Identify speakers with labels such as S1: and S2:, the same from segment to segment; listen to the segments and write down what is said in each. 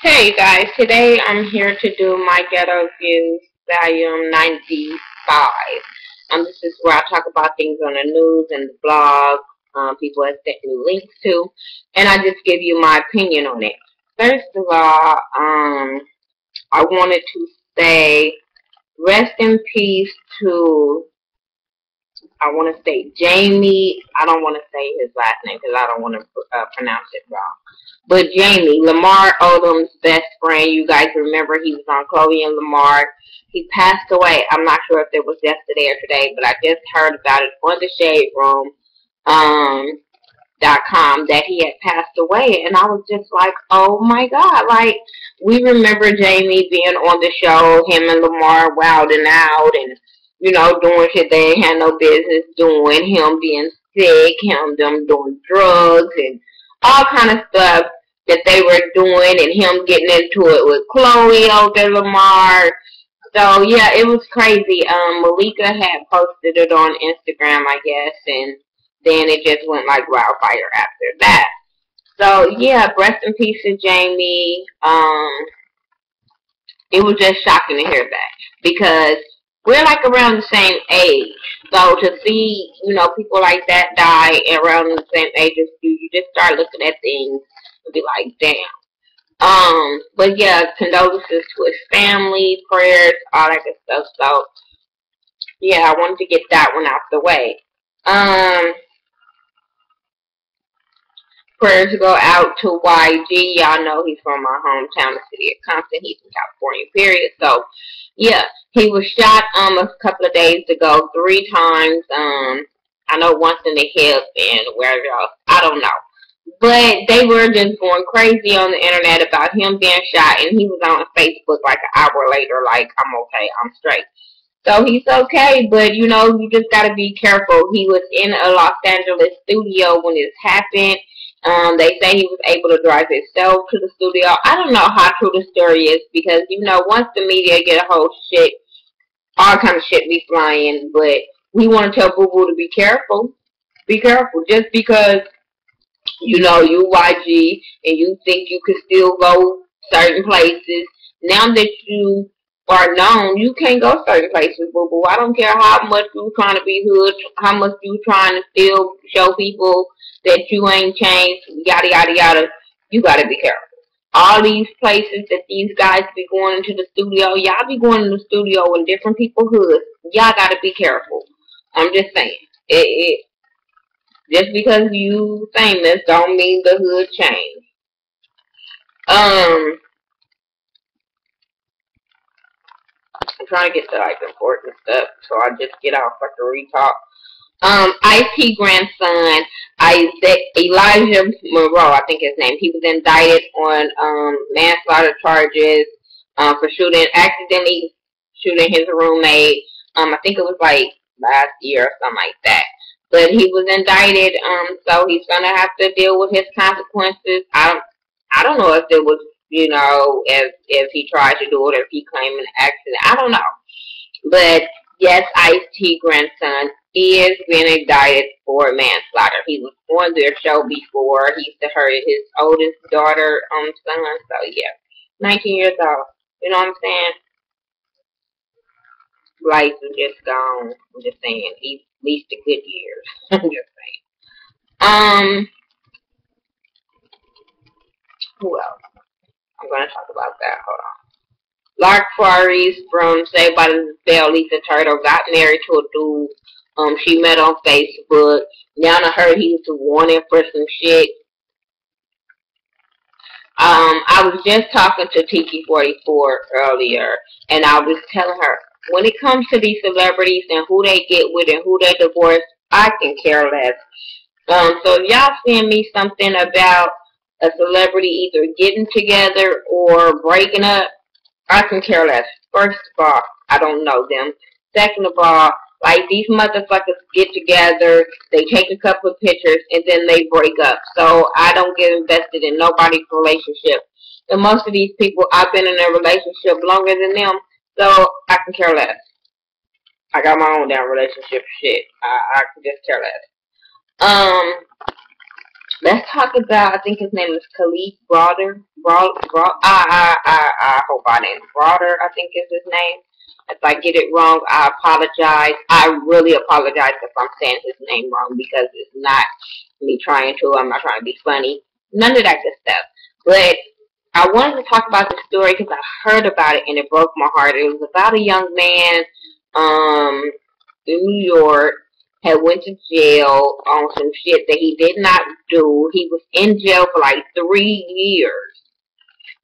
S1: Hey guys, today I'm here to do my Ghetto Views volume 95. This is where I talk about things on the news and the blog, people have sent me links to, and I just give you my opinion on it. First of all, I wanted to say rest in peace to, I want to say Jamie. I don't want to say his last name because I don't want to pronounce it wrong. But Jamie, Lamar Odom's best friend, you guys remember he was on Chloe and Lamar. He passed away. I'm not sure if it was yesterday or today, but I just heard about it on the Shade Room .com that he had passed away, and I was just like, oh my God! Like, we remember Jamie being on the show, him and Lamar wilding out, and doing shit they ain't had no business doing. Him being sick, them doing drugs and all kind of stuff that they were doing, and him getting into it with Chloe over Lamar. So yeah, it was crazy. Malika had posted it on Instagram, I guess, and then it just went like wildfire after that. So yeah, rest in peace to Jamie. It was just shocking to hear that because we're like around the same age. So to see, people like that die around the same age as you just start looking at things and be like, damn. But yeah, condolences to his family, prayers, all that good stuff. So yeah, I wanted to get that one out the way. Prayers go out to YG. Y'all know he's from my hometown, the city of Compton. He's in California, period. So yeah, he was shot a couple of days ago, 3 times. I know once in the hip and wherever else. I don't know. But they were just going crazy on the internet about him being shot, and he was on Facebook like an hour later, like, I'm okay, I'm straight. So he's okay, but you just gotta be careful. He was in a Los Angeles studio when this happened. They say he was able to drive himself to the studio. I don't know how true the story is because once the media get a hold of shit, all kind of shit be flying. But we want to tell Boo Boo to be careful. Be careful. Just because you YG and you think you can still go certain places. Now that you are known, you can't go certain places, boo boo. I don't care how much you trying to be hood, how much you trying to still show people that you ain't changed, yada yada yada. You gotta be careful. All these places that these guys be going into the studio, y'all be going to the studio in different people's hoods. Y'all gotta be careful. I'm just saying. Just because you famous don't mean the hood changed. I'm trying to get to like important stuff, so I just get off like a retalk. Ice-T grandson, Elijah Monroe, I think his name. He was indicted on manslaughter charges for accidentally shooting his roommate. I think it was like last year or something like that. But he was indicted, so he's gonna have to deal with his consequences. I don't know if it was, if he tried to do it or if he claimed an accident. I don't know. But yes, Ice-T grandson is being indicted for manslaughter. He was on their show before. He used to hurt his oldest daughter, son. So yeah, 19 years old. You know what I'm saying? Life is just gone. I'm just saying, at least the good years. I'm just saying. Who else? I'm gonna talk about that. Hold on. Lark Voorhies from Saved by the Bell, Lisa Turtle, got married to a dude she met on Facebook. Now I heard he was wanted for some shit. I was just talking to Tiki44 earlier, and I was telling her, when it comes to these celebrities and who they get with and who they divorce, I can care less. So if y'all send me something about a celebrity either getting together or breaking up, I can care less. First of all, I don't know them. Second of all, like, these motherfuckers get together, they take a couple of pictures, and then they break up. So I don't get invested in nobody's relationship. And most of these people, I've been in a relationship longer than them, so I can care less. I got my own damn relationship shit. I can just care less. let's talk about, I think his name is Kalief Browder. I hope I named Browder, I think is his name. If I get it wrong, I apologize. I really apologize if I'm saying his name wrong, because it's not me trying to. I'm not trying to be funny. None of that good stuff. But I wanted to talk about the story because I heard about it and it broke my heart. It was about a young man um, in New York, had went to jail on some shit that he did not do. He was in jail for like 3 years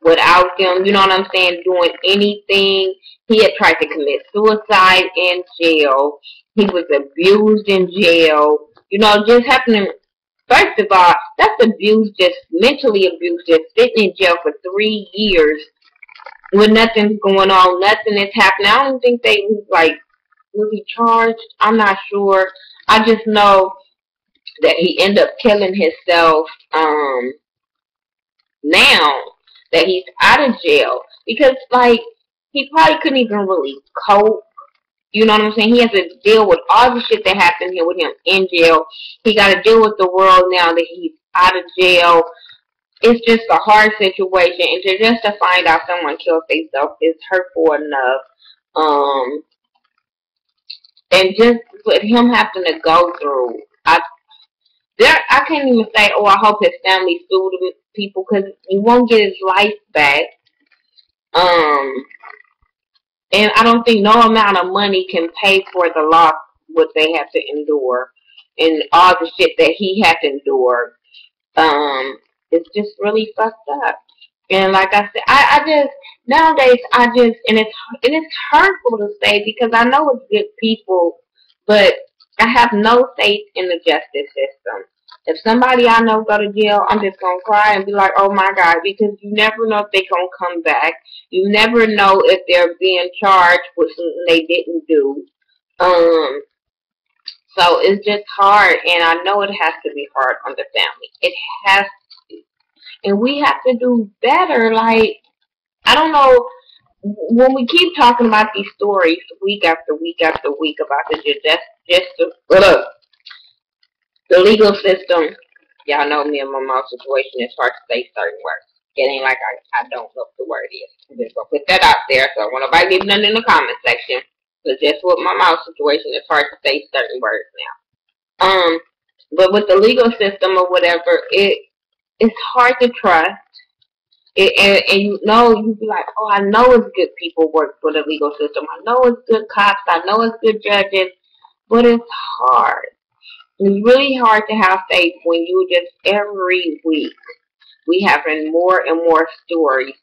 S1: without them, you know what I'm saying, doing anything. He had tried to commit suicide in jail. He was abused in jail. You know, just happening. First of all, that's abuse, just mentally abused, just sitting in jail for 3 years with nothing's going on, nothing is happening. I don't think they was he charged? I'm not sure. I just know that he ended up killing himself now that he's out of jail, because like he probably couldn't even really cope. You know what I'm saying? He has to deal with all the shit that happened here with him in jail. He got to deal with the world now that he's out of jail. It's just a hard situation, and just to find out someone killed themselves is hurtful enough. And just with him having to go through, I can't even say, oh, I hope his family sued people, because he won't get his life back. And I don't think no amount of money can pay for the loss, what they have to endure, and all the shit that he had to endure. It's just really fucked up. And like I said, I just, nowadays, and it's hurtful to say, because I know it's good people, but I have no faith in the justice system. If somebody I know go to jail, I'm just going to cry and be like, oh my God, because you never know if they're going to come back. You never know if they're being charged with something they didn't do. So it's just hard, and I know it has to be hard on the family. It has to. And we have to do better. Like, I don't know, when we keep talking about these stories week after week after week about the legal system, y'all know me and my mom's situation. It's hard to say certain words. It ain't like I don't know what the word is. I'm just gonna put that out there, so I want nobody leave nothing in the comment section. But just with my mom's situation, it's hard to say certain words now. But with the legal system or whatever, it's hard to trust. And you know, you be like, oh, I know it's good people work for the legal system. I know it's good cops. I know it's good judges. But it's hard. It's really hard to have faith when you just every week we having more and more stories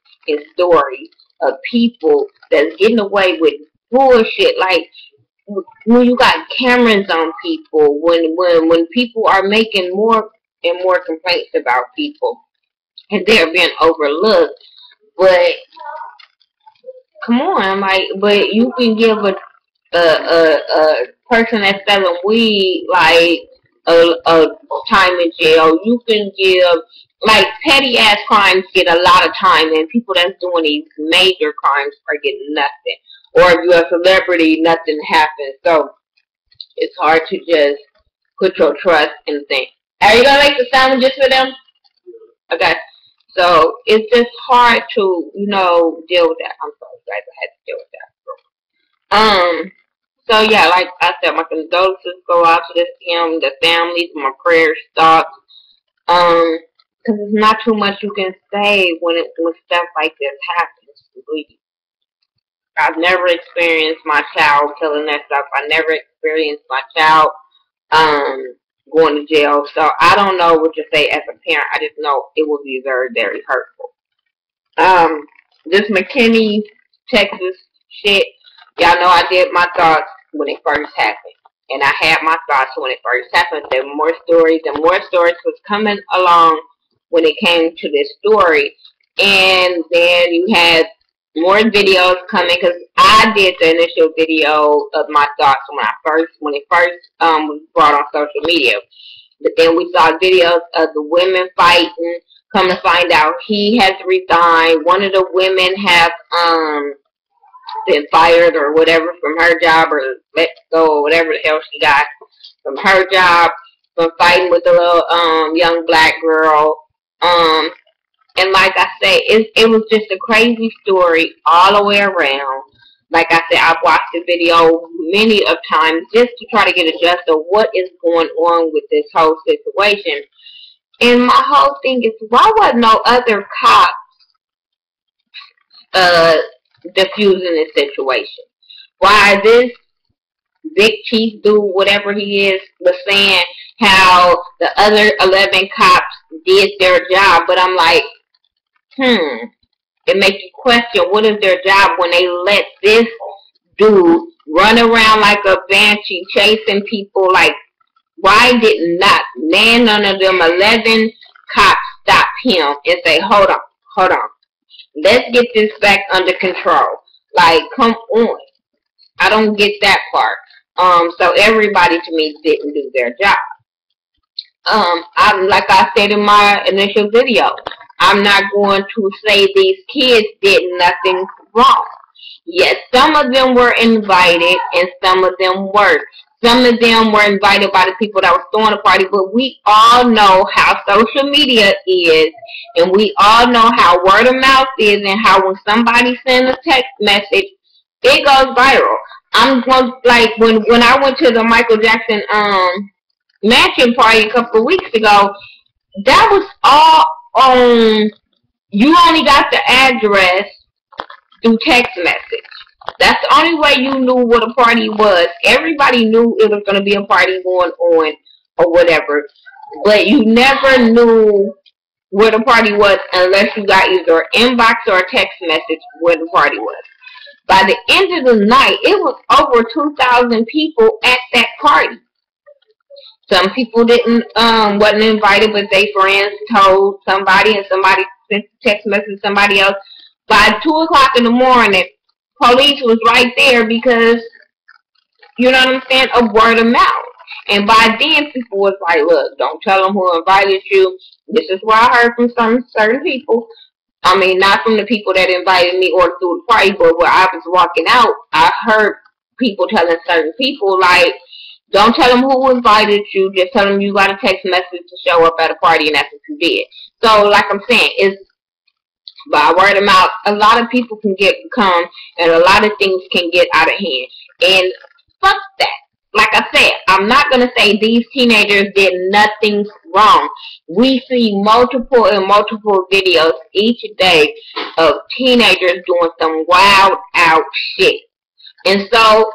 S1: of people that's getting away with bullshit. Like when you got cameras on people, when people are making more and more complaints about people and they're being overlooked. But come on, like, but you can give a person that's selling weed like a time in jail. You can give, like, petty ass crimes get a lot of time, and people that's doing these major crimes are getting nothing. Or if you're a celebrity, nothing happens. So it's hard to just put your trust in things. Are you gonna make the sandwiches for them? Okay. So it's just hard to, you know, deal with that. I'm sorry, guys, I had to deal with that. So yeah, like I said, my condolences go out to him, the families, my prayers stop. Because it's not too much you can say when stuff like this happens. I've never experienced my child killing themselves. I never experienced my child going to jail. So I don't know what to say as a parent. I just know it will be very, very hurtful. This McKinney, Texas shit, y'all know I did my thoughts when it first happened. And I had my thoughts when it first happened. There were more stories and more stories was coming along when it came to this story. And then you had more videos coming, because I did the initial video of my thoughts when it first was brought on social media. But then we saw videos of the women fighting. Come to find out, he has resigned. One of the women have been fired or whatever from her job, or let go, or whatever the hell she got from her job. from fighting with the little young black girl. And like I said, it was just a crazy story all the way around. Like I said, I've watched the video many of times just to try to get a gist of what is going on with this whole situation. And my whole thing is, why wasn't no other cops diffusing this situation? Why this big chief dude, whatever he is, was saying how the other 11 cops did their job, but I'm like, it makes you question what is their job when they let this dude run around like a banshee chasing people. Like, why did not none of them 11 cops stop him and say, hold on, let's get this back under control? Like, come on. I don't get that part. So everybody to me didn't do their job. Like I said in my initial video, I'm not going to say these kids did nothing wrong. Yes, some of them were invited and some of them weren't. Some of them were invited by the people that were throwing the party, but we all know how social media is, and we all know how word of mouth is, and how when somebody sends a text message, it goes viral. I'm going, like when I went to the Michael Jackson mansion party a couple of weeks ago, that was all on, you only got the address through text message. That's the only way you knew what a party was. Everybody knew it was going to be a party going on or whatever, but you never knew where the party was unless you got either an inbox or a text message where the party was. By the end of the night, it was over 2,000 people at that party. Some people wasn't invited, but their friends told somebody, and somebody sent a text message to somebody else. By 2 o'clock in the morning, police was right there because, you know what I'm saying, of word of mouth. And by then, people was like, look, don't tell them who invited you. This is what I heard from some certain people. I mean, not from the people that invited me or through the party, but where I was walking out, I heard people telling certain people, like, don't tell them who invited you, just tell them you got a text message to show up at a party, and that's what you did. So, like I'm saying, it's by word of mouth, a lot of people can come, and a lot of things can get out of hand. And fuck that. Like I said, I'm not going to say these teenagers did nothing wrong. We see multiple videos each day of teenagers doing some wild out shit. And so,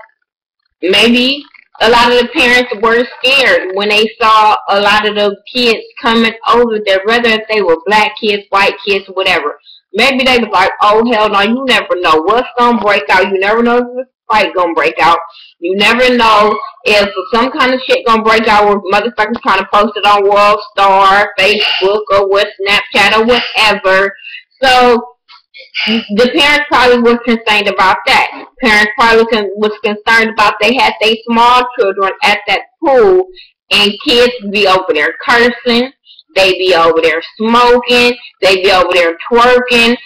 S1: maybe a lot of the parents were scared when they saw a lot of the kids coming over there, whether if they were black kids, white kids, whatever. Maybe they was like, oh, hell no, you never know what's going to break out. You never know if a fight going to break out. You never know if some kind of shit going to break out where motherfuckers trying to post it on World Star, Facebook, or what, Snapchat, or whatever. So, the parents probably was concerned about that. Parents probably was concerned about they had their small children at that pool, and kids be over there cursing. They be over there smoking. They be over there twerking.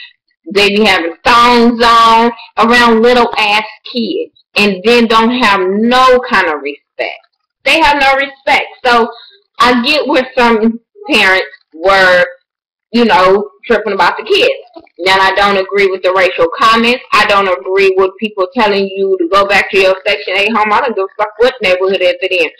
S1: They be having songs on around little ass kids, and then don't have no kind of respect. They have no respect. So I get where some parents were, you know, tripping about the kids. Now, I don't agree with the racial comments. I don't agree with people telling you to go back to your Section 8 home. I don't give a fuck what neighborhood it's in.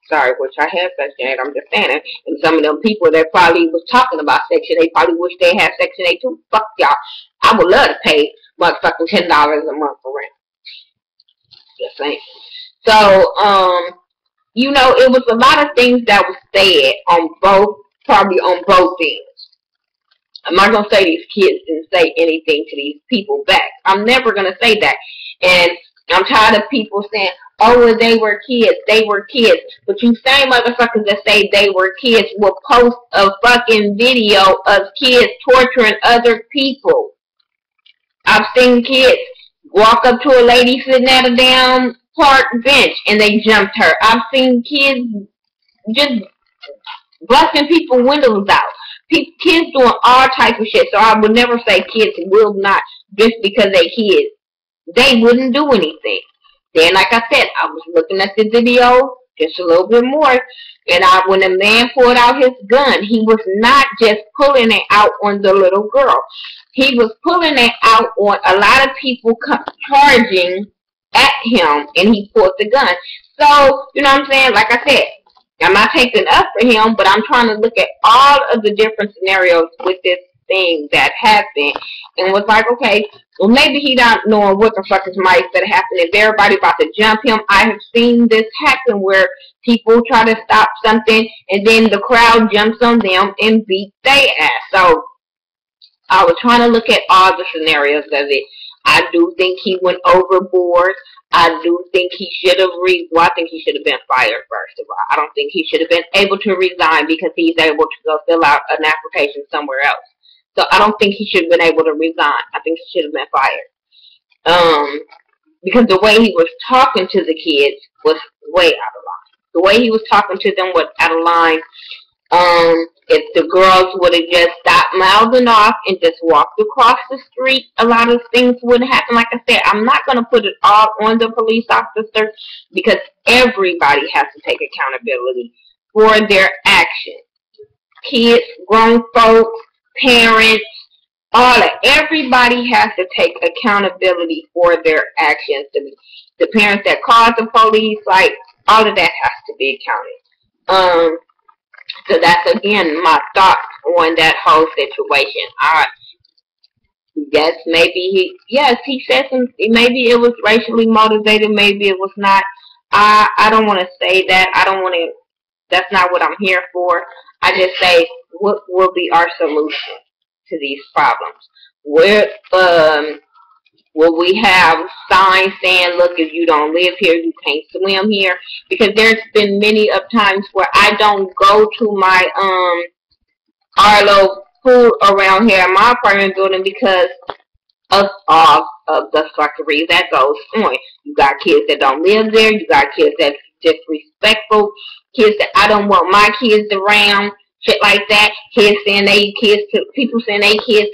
S1: Sorry, which I have Section 8, I'm just saying it. And some of them people that probably was talking about Section 8 probably wish they had Section 8 too. Fuck y'all. I would love to pay motherfucking $10 a month for rent. Just saying. So, you know, it was a lot of things that was said on both, probably on both ends. I'm not going to say these kids didn't say anything to these people back. I'm never going to say that. And I'm tired of people saying, oh, well, they were kids. They were kids. But you same motherfuckers that say they were kids will post a fucking video of kids torturing other people. I've seen kids walk up to a lady sitting at a damn park bench and they jumped her. I've seen kids just busting people's windows out. Kids doing all types of shit. So I would never say kids will not just because they kids. They wouldn't do anything. Then, like I said, I was looking at the video just a little bit more. And when the man pulled out his gun, he was not just pulling it out on the little girl. He was pulling it out on a lot of people charging at him, and he pulled the gun. So, you know what I'm saying? Like I said, I'm not taking up for him, but I'm trying to look at all of the different scenarios with this thing that happened, and was like, okay, well, maybe he not knowing what the fuck is might that happened. If everybody about to jump him, I have seen this happen where people try to stop something, and then the crowd jumps on them and beat their ass. So I was trying to look at all the scenarios of it. I do think he went overboard. I do think he should have I think he should have been fired, first of all. I don't think he should have been able to resign because he's able to go fill out an application somewhere else. So I don't think he should have been able to resign. I think he should have been fired. Because the way he was talking to the kids was way out of line. The way he was talking to them was out of line. If the girls would have just stopped mouthing off and just walked across the street, a lot of things wouldn't happen. Like I said, I'm not going to put it all on the police officers because everybody has to take accountability for their actions. Kids, grown folks, parents, everybody has to take accountability for their actions. The parents that called the police, like, all of that has to be accounted. So that's, again, my thoughts on that whole situation. Yes, maybe he said maybe it was racially motivated, maybe it was not. I don't want to say that. That's not what I'm here for. I just say, what will be our solution to these problems? Will we have signs saying, look, if you don't live here, you can't swim here? Because there's been many of times where I don't go to my our little pool around here in my apartment building because of all of the fuckery that goes on. You got kids that don't live there. You got kids that's disrespectful. Kids that I don't want my kids around. Shit like that. People send their kids to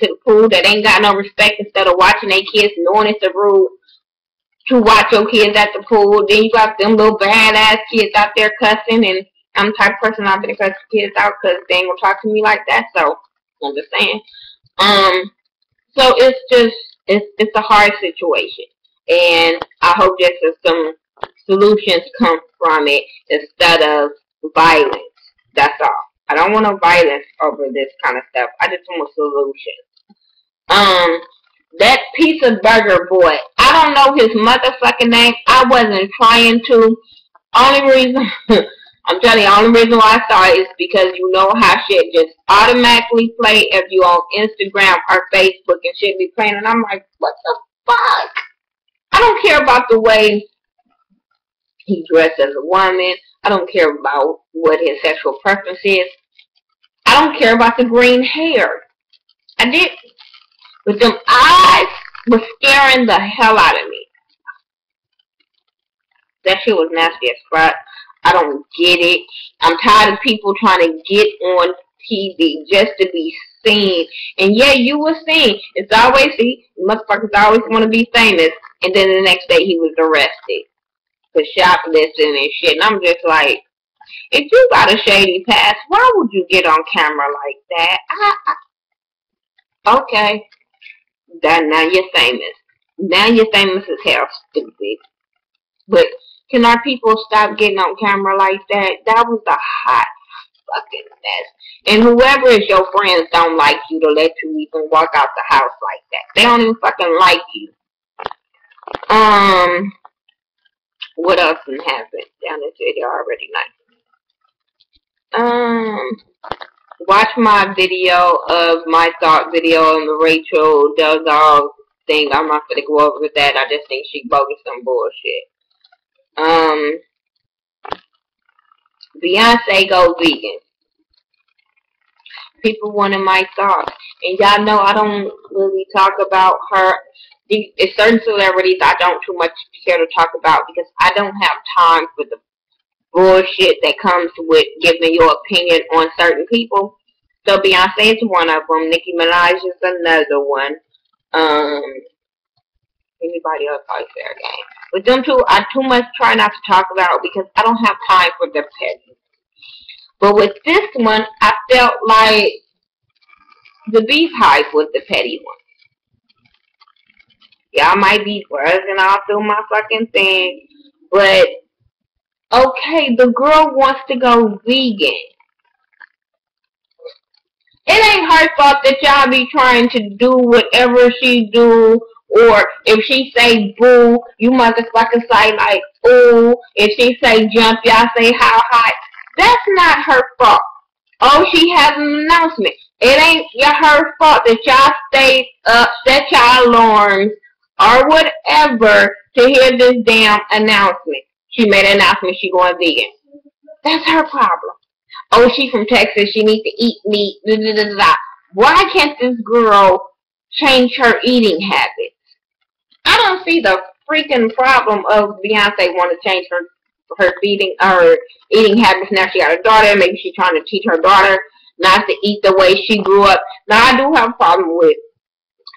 S1: the pool that ain't got no respect instead of watching their kids, knowing it's a rule to watch your kids at the pool. Then you got them little badass kids out there cussing, and I'm the type of person I've been cussing kids out because they ain't gonna talk to me like that. So I'm just saying. So it's a hard situation, and I hope that some solutions come from it instead of violence. That's all. I don't want no violence over this kind of stuff. I just want solutions. That pizza burger boy, I don't know his motherfucking name. I wasn't trying to. Only reason, I'm telling you, the only reason why I saw it is because you know how shit just automatically play if you on Instagram or Facebook and shit be playing. And I'm like, what the fuck? I don't care about the way he dressed as a woman. I don't care about what his sexual preference is. I don't care about the green hair. I did. But them eyes was scaring the hell out of me. That shit was nasty as fuck. I don't get it. I'm tired of people trying to get on TV just to be seen. And yeah, you were seen. It's always, motherfuckers always want to be famous. And then the next day he was arrested for shoplifting and shit. And I'm just like, if you got a shady past, why would you get on camera like that? Okay. Now you're famous. Now you're famous as hell, stupid. But can our people stop getting on camera like that? That was a hot fucking mess. And whoever is your friends don't like you to let you even walk out the house like that. They don't even fucking like you. What else can happen? Down this video already nice. Watch my video of my thought video on the Rachel Del Dog thing. I'm not gonna go over that. I just think she bogus some bullshit. Beyonce go vegan. People wanted my thoughts, and y'all know I don't really talk about her. It's certain celebrities I don't too much care to talk about because I don't have time for the bullshit that comes with giving your opinion on certain people. So Beyonce is one of them. Nicki Minaj is another one. Anybody else probably fair game. But them two, I too much try not to talk about because I don't have time for the petty. But with this one, I felt like the Beehive was the petty one. Y'all might be buzzing all through my fucking thing, but okay, the girl wants to go vegan. It ain't her fault that y'all be trying to do whatever she do, or if she say boo, you motherfuckers say like ooh. If she say jump, y'all say how high. That's not her fault. Oh, she has an announcement. It ain't her fault that y'all stay up, set y'all alarms, or whatever to hear this damn announcement. She made an announcement she going vegan. That's her problem. Oh, she from Texas. She needs to eat meat. Blah, blah, blah, blah. Why can't this girl change her eating habits? I don't see the freaking problem of Beyonce want to change her eating habits. Now she got a daughter. Maybe she's trying to teach her daughter not to eat the way she grew up. Now I do have a problem with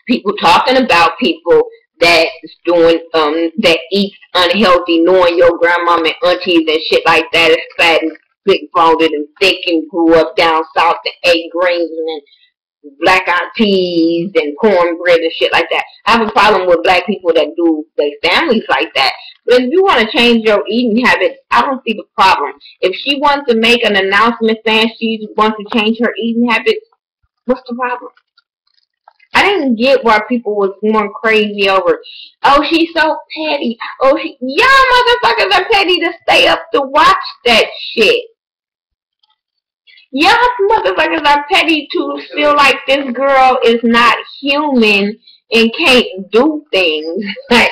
S1: people talking about people that is doing that eats unhealthy, knowing your grandmama and aunties and shit like that is fat and big-boned and thick and grew up down south and ate greens and black-eyed peas and cornbread and shit like that. I have a problem with black people that do their families like that. But if you want to change your eating habits, I don't see the problem. If she wants to make an announcement saying she wants to change her eating habits, what's the problem? I didn't get why people was going crazy over, oh, she's so petty. Oh, y'all motherfuckers are petty to stay up to watch that shit. Y'all motherfuckers are petty to feel like this girl is not human and can't do things. Like,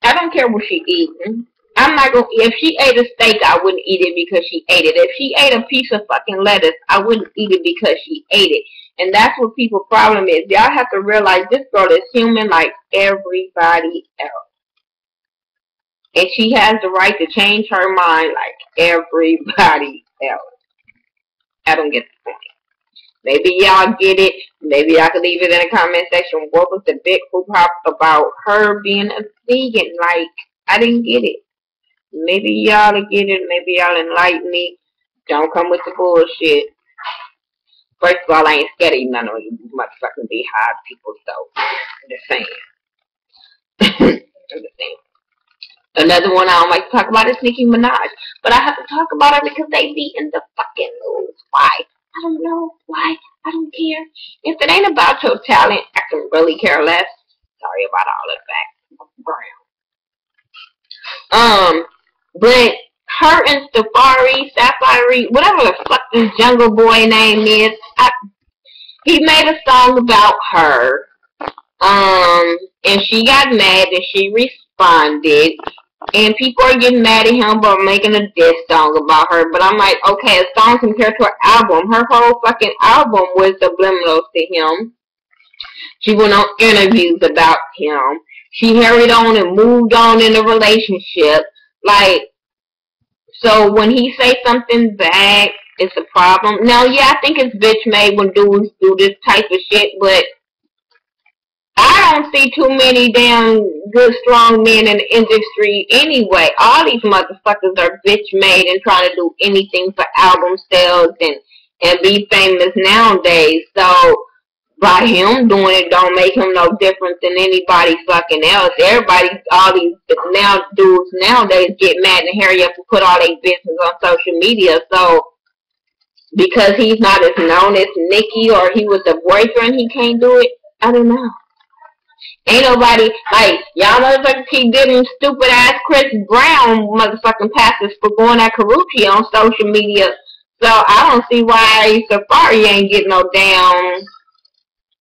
S1: I don't care what she eating. I'm not gonna. If she ate a steak, I wouldn't eat it because she ate it. If she ate a piece of fucking lettuce, I wouldn't eat it because she ate it. And that's what people's problem is. Y'all have to realize this girl is human like everybody else. And she has the right to change her mind like everybody else. I don't get the point. Maybe y'all get it. Maybe y'all can leave it in the comment section. What was the big hoop hop about her being a vegan? Like, I didn't get it. Maybe y'all get it. Maybe y'all enlighten me. Don't come with the bullshit. First of all, I ain't scared of you none of you motherfucking Beehive people, so I'm just saying. I'm just saying. Another one I don't like to talk about is Nicki Minaj. But I have to talk about her because they be in the fucking news. Why? I don't know. Why? I don't care. If it ain't about your talent, I can really care less. Sorry about all of that. But her and Safari, whatever the fuck this Jungle Boy name is, he made a song about her. And she got mad and she responded. And people are getting mad at him about making a diss song about her. But I'm like, okay, a song compared to her album. Her whole fucking album was subliminal to him. She went on interviews about him. She hurried on and moved on in a relationship. Like, so when he say something bad, it's a problem. Now, yeah, I think it's bitch made when dudes do this type of shit, but I don't see too many damn good, strong men in the industry anyway. All these motherfuckers are bitch made and trying to do anything for album sales and be famous nowadays. So, by him doing it don't make him no different than anybody fucking else. Everybody, all these dudes nowadays get mad and hurry up and put all their business on social media. So, because he's not as known as Nicki or he was a boyfriend, he can't do it? I don't know. Ain't nobody, like, y'all motherfuckers keep getting stupid ass Chris Brown motherfucking passes for going at Karuchi on social media. So, I don't see why Safari ain't getting no damn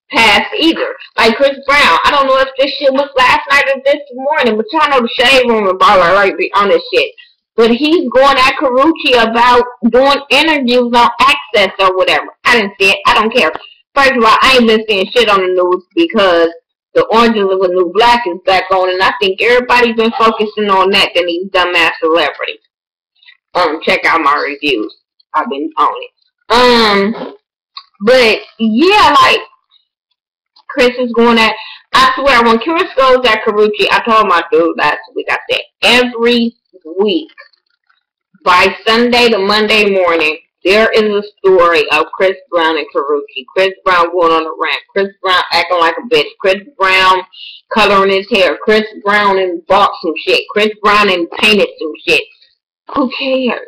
S1: pass either. Like Chris Brown, I don't know if this shit was last night or this morning, but y'all know the Shade Room and baller right on this shit. But he's going at Karuchi about doing interviews on Access or whatever. I didn't see it. I don't care. First of all, I ain't been seeing shit on the news because the Orange Is the New Black is back on, and I think everybody's been focusing on that than these dumbass celebrities. Check out my reviews. I've been on it. But yeah, like Chris is going at I swear, when Chris goes at Karuchi, I told my dude last week, I said, every week, by Sunday to Monday morning, there is a story of Chris Brown and Karuchi. Chris Brown going on a rant. Chris Brown acting like a bitch. Chris Brown coloring his hair. Chris Brown and bought some shit. Chris Brown and painted some shit. Who cares?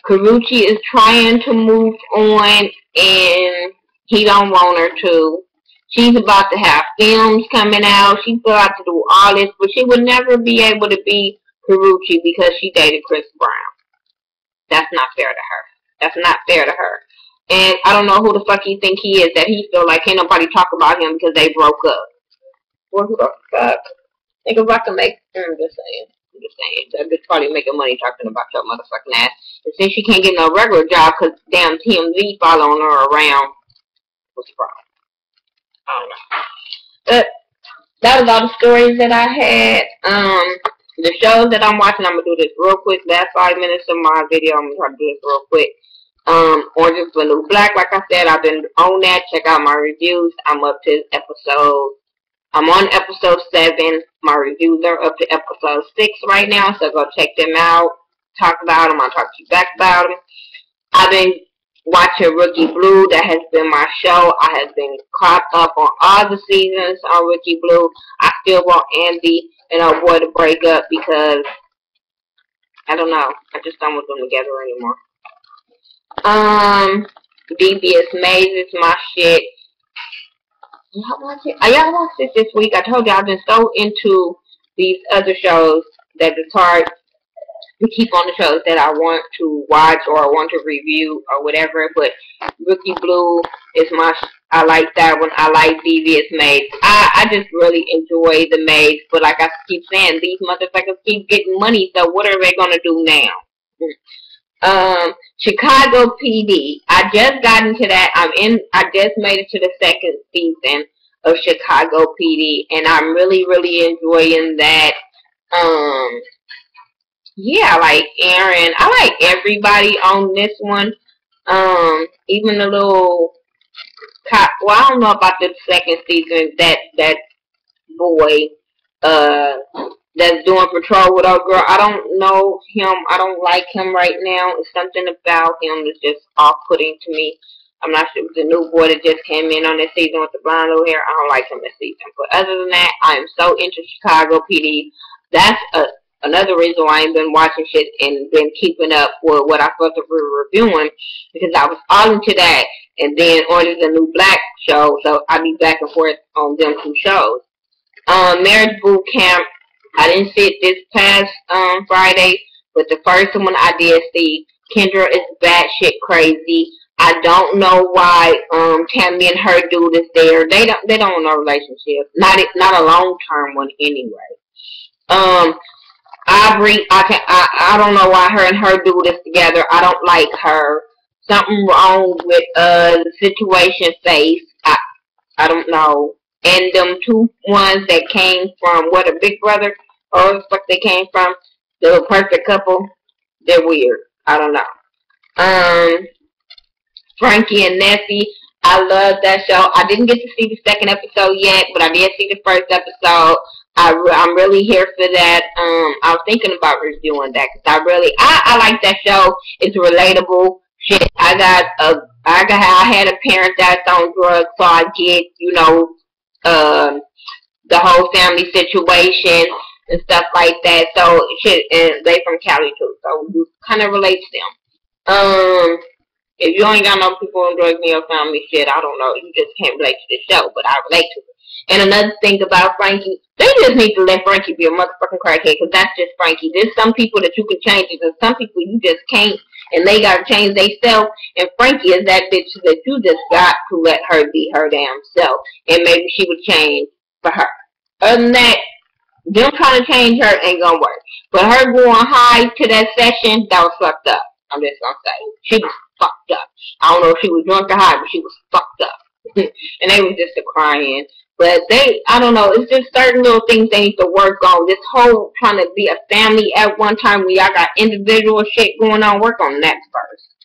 S1: Karuchi is trying to move on, and he don't want her to. She's about to have films coming out. She's about to do all this, but she would never be able to be Karuchi because she dated Chris Brown. That's not fair to her. That's not fair to her. And I don't know who the fuck he think he is that he feel like can't nobody talk about him because they broke up. Well, who the fuck? Think if I can make... I'm just saying. That bitch probably making money talking about your motherfucking ass. And since she can't get no regular job because damn TMZ following her around, what's the problem? I don't know. But that was all the stories that I had. The shows that I'm watching, I'm going to do this real quick. Last 5 minutes of my video, I'm going to try to do this real quick. Orange is the New Black, like I said, I've been on that. Check out my reviews. I'm up to I'm on episode 7. My reviews are up to episode 6 right now, so go check them out. Talk about them. I'll talk to you back about them. I've been watching Rookie Blue. That has been my show. I have been caught up on all the seasons on Rookie Blue. I still want Andy and our boy to break up because I don't know. I just don't want them together anymore. Devious Maze is my shit. Y'all watch it? Y'all watched it this week. I told you I've been so into these other shows that it's hard to keep on the shows that I want to watch or I want to review or whatever. But Rookie Blue is I like that one. I like Devious Maze. I just really enjoy the Maze. But like I keep saying, these motherfuckers keep getting money. So what are they gonna do now? Chicago PD. I just got into that. I just made it to the 2nd season of Chicago PD, and I'm really, really enjoying that. Yeah, I like Aaron. I like everybody on this one. Even the little cop. Well, I don't know about the 2nd season. That boy, that's doing patrol with our girl. I don't know him. I don't like him right now. It's something about him that's just off-putting to me. I'm not sure. The new boy that just came in on this season with the blonde little hair. I don't like him this season. But other than that, I am so into Chicago PD. That's another reason why I ain't been watching shit and been keeping up with what I'm supposed to be reviewing, because I was all into that. And then Orange is the New Black show, so I be back and forth on them 2 shows. Marriage Boot Camp. I didn't see it this past Friday, but the first one I did see. Kendra is batshit crazy. I don't know why Tammy and her dude is there. They don't want no relationship. Not a long term one anyway. Aubrey, I don't know why her and her dude is together. I don't like her. Something wrong with the situation face. I don't know. And them 2 ones that came from what, a Big Brother or what the fuck they came from, the perfect couple, they're weird. I don't know. Frankie and Nessie, I love that show. I didn't get to see the 2nd episode yet, but I did see the 1st episode. I'm really here for that. I was thinking about reviewing that because I like that show. It's relatable shit. I had a parent that's on drugs, so I get, you know, the whole family situation and stuff like that. So shit, and they from Cali too, so you kind of relate to them. If you ain't got no people on drugs in your family, shit, I don't know, you just can't relate to the show, but I relate to it. And another thing about Frankie, they just need to let Frankie be a motherfucking crackhead, because that's just Frankie. There's some people that you can change it, and some people you just can't, and they gotta change themselves. And Frankie is that bitch that you just got to let her be her damn self, and maybe she would change for her. Other than that, them trying to change her ain't gonna work. But her going high to that session, that was fucked up. I'm just gonna say, she was fucked up. I don't know if she was drunk or high, but she was fucked up. And they was just crying. But I don't know, it's just certain little things they need to work on. This whole trying to be a family at one time where y'all got individual shit going on, work on that first.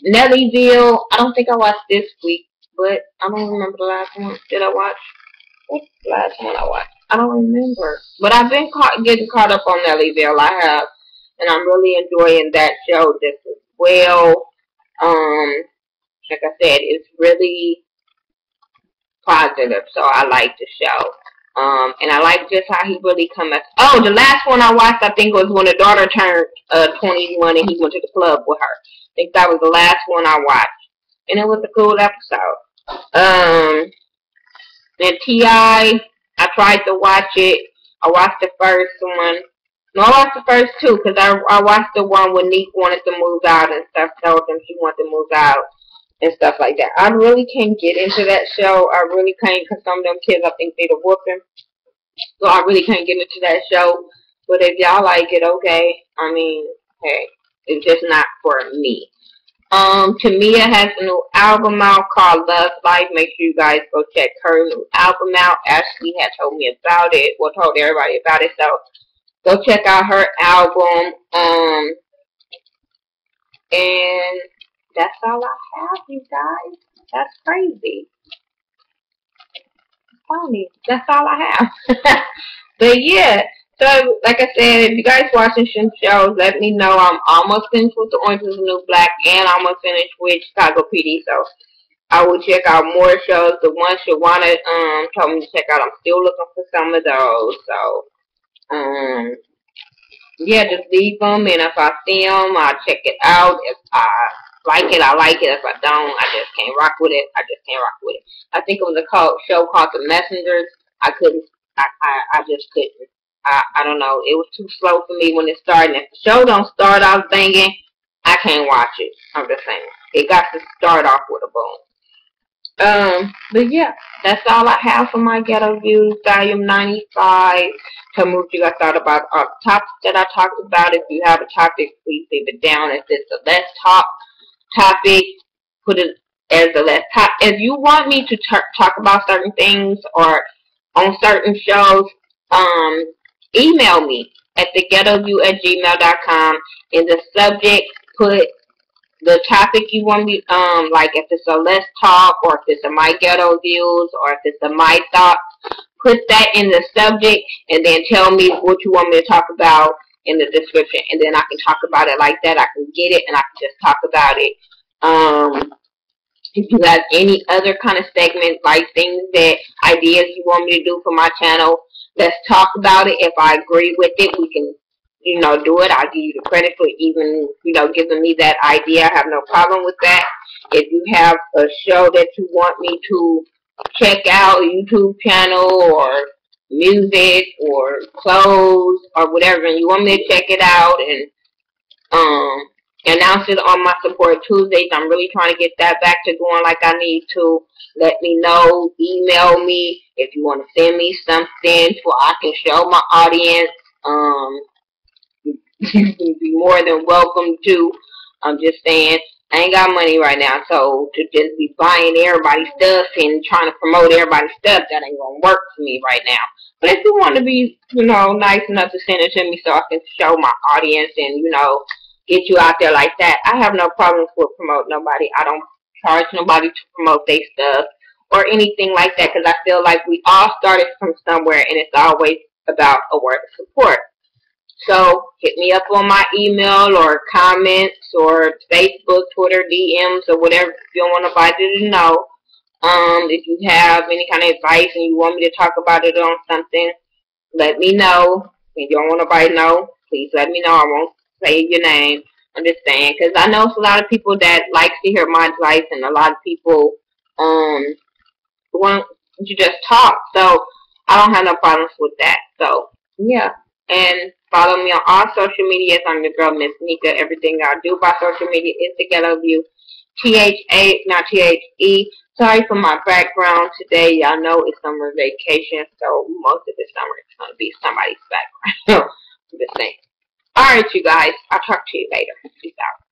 S1: Nellyville, I don't think I watched this week, but I don't remember the last one. Did I watch? What's the last one I watched? I don't remember. But I've been getting caught up on Nellyville. I have. And I'm really enjoying that show just as well. Like I said, it's really positive, so I like the show. And I like just how he really comes. Oh, the last one I watched, I think, was when the daughter turned 21 and he went to the club with her. I think that was the last one I watched, and it was a cool episode. And T.I., I tried to watch it. I watched the first one. No, I watched the first two because I watched the one when Neek wanted to move out and stuff. Told him she wanted to move out and stuff like that. I really can't get into that show. I really can't because some of them kids, I think they're whooping. So I really can't get into that show. But if y'all like it, okay. I mean, hey, it's just not for me. Tamia has a new album out called Love Life. Make sure you guys go check her new album out. Ashley had told me about it. Well, told everybody about it. So go check out her album. And that's all I have, you guys. That's crazy. Funny. That's all I have. But yeah. So, like I said, if you guys watching some shows, let me know. I'm almost finished with The Orange is the New Black, and I'm almost finished with Chicago PD. So, I will check out more shows. The one Shawana told me to check out, I'm still looking for some of those. So, yeah, just leave them, and if I see them, I'll check it out. If I like it, I like it. If I don't, I just can't rock with it. I just can't rock with it. I think it was a show called The Messengers. I just couldn't. I don't know. It was too slow for me when it started. And if the show don't start off banging, I can't watch it. I'm just saying. It got to start off with a boom. But yeah, that's all I have for my Ghetto Views, Volume 95. Tell me what you guys thought about the topics that I talked about. If you have a topic, please leave it down. If it's a less top topic, put it as a less top. If you want me to talk about certain things or on certain shows, email me at theghettoview@gmail.com. In the subject, put the topic you want me, like if it's a Let's Talk, or if it's a My Ghetto Views, or if it's a My Thoughts, put that in the subject, and then tell me what you want me to talk about in the description, and then I can talk about it like that. I can get it, and I can just talk about it. If you have any other kind of segment, like things that, ideas you want me to do for my channel, let's talk about it. If I agree with it, we can, do it. I'll give you the credit for even, giving me that idea. I have no problem with that. If you have a show that you want me to check out, a YouTube channel or music or clothes or whatever, and you want me to check it out and announce it on my Support Tuesdays, I'm really trying to get that back to going like I need to. Let me know. Email me if you want to send me something so I can show my audience. You can be more than welcome to. I'm just saying, I ain't got money right now, so to just be buying everybody's stuff and trying to promote everybody's stuff, that ain't gonna work for me right now. But if you want to be, nice enough to send it to me so I can show my audience and, get you out there like that, I have no problems with promoting nobody. I don't charge nobody to promote their stuff or anything like that, because I feel like we all started from somewhere, and it's always about a word of support. So hit me up on my email or comments or Facebook, Twitter, DMs, or whatever if you don't want nobody to know. If you have any kind of advice and you want me to talk about it on something, let me know. If you don't want nobody to know, please let me know. I won't say your name. I'm just saying, because I know it's a lot of people that like to hear my advice, and a lot of people want to just talk. So I don't have no problems with that. So yeah, and follow me on all social medias. I'm your girl, Miss Nika. Everything I do by social media is the Ghetto View. THA, not THE. Sorry for my background today. Y'all know it's summer vacation, so most of the summer it's going to be somebody's background. I'm just saying. Alright, you guys. I'll talk to you later. Peace out.